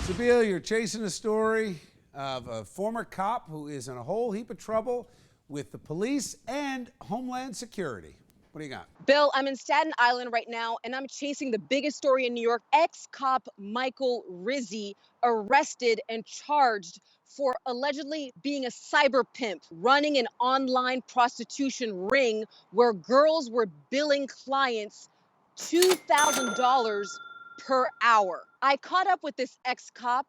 Sibile, you're chasing a story of a former cop who is in a whole heap of trouble with the police and Homeland Security. What do you got? Bill, I'm in Staten Island right now, and I'm chasing the biggest story in New York. Ex-cop Michael Rizzi arrested and charged for allegedly being a cyber pimp, running an online prostitution ring where girls were billing clients $2,000 per hour. I caught up with this ex-cop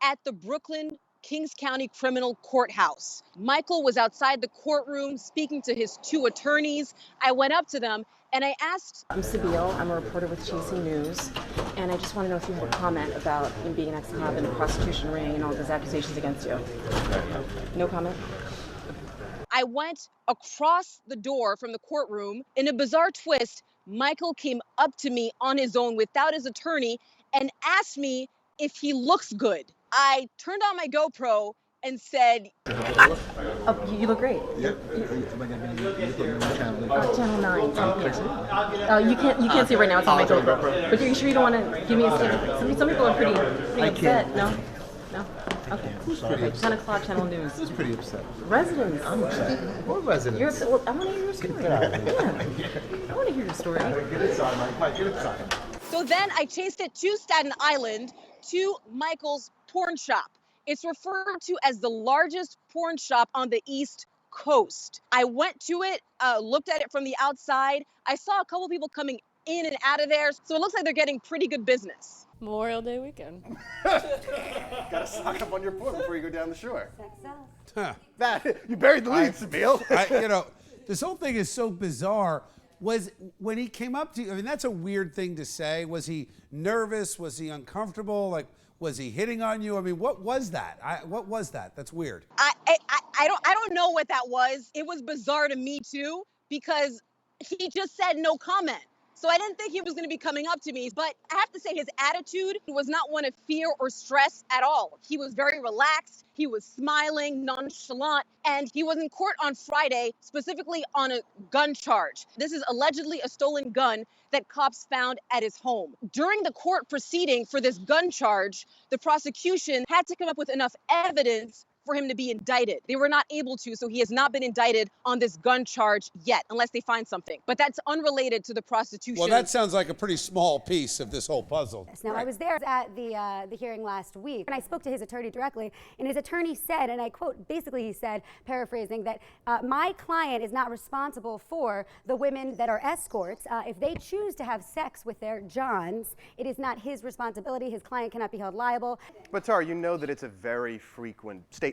at the Brooklyn Kings County Criminal Courthouse. Michael was outside the courtroom speaking to his two attorneys. I went up to them and I asked, I'm Sibile, I'm a reporter with Chasing News, and I just want to know if you had a comment about him being an ex-cop in the prostitution ring and all those accusations against you. No comment? I went across the door from the courtroom. In a bizarre twist, Michael came up to me on his own without his attorney and asked me if he looks good. I turned on my GoPro and said, you look great. Yeah. Channel 9. You can't see it right now, it's on my GoPro. But you sure you don't want to give me a statement? Some people are pretty upset. No? No? Okay. Okay. 10 o'clock Channel News. He's pretty upset. Residents. I'm upset. What residents? Well, I want to hear your story. Yeah. I want to hear your story. Get inside, Mike. Get inside. So then I chased it to Staten Island, to Michael's porn shop. It's referred to as the largest porn shop on the East Coast. I went to it, looked at it from the outside. I saw a couple people coming in and out of there, so it looks like they're getting pretty good business. Memorial Day weekend. Gotta stock up on your porn before you go down the shore. Huh. That you buried the lead, Sibile. This whole thing is so bizarre. Was when he came up to you, I mean, that's a weird thing to say. Was he nervous? Was he uncomfortable? Like, was he hitting on you? I mean, what was that? What was that? That's weird. I don't know what that was. It was bizarre to me too, because he just said no comment. So I didn't think he was going to be coming up to me, but I have to say his attitude was not one of fear or stress at all. He was very relaxed. He was smiling, nonchalant, and he was in court on Friday, specifically on a gun charge. This is allegedly a stolen gun that cops found at his home. During the court proceeding for this gun charge, the prosecution had to come up with enough evidence for him to be indicted. They were not able to, so he has not been indicted on this gun charge yet, unless they find something. But that's unrelated to the prostitution. Well, that sounds like a pretty small piece of this whole puzzle. Now, I was there at the hearing last week, and I spoke to his attorney directly, and his attorney said, and I quote, basically he said, paraphrasing, that my client is not responsible for the women that are escorts. If they choose to have sex with their Johns, it is not his responsibility. His client cannot be held liable. But Tara, you know that it's a very frequent statement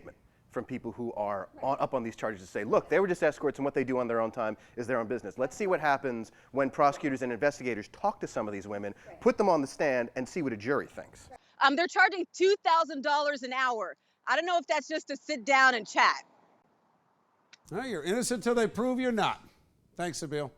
from people who are up on these charges to say, look, they were just escorts and what they do on their own time is their own business. Let's see what happens when prosecutors and investigators talk to some of these women, put them on the stand, and see what a jury thinks. They're charging $2,000 an hour. I don't know if that's just to sit down and chat. Well, you're innocent till they prove you're not. Thanks, Sibile.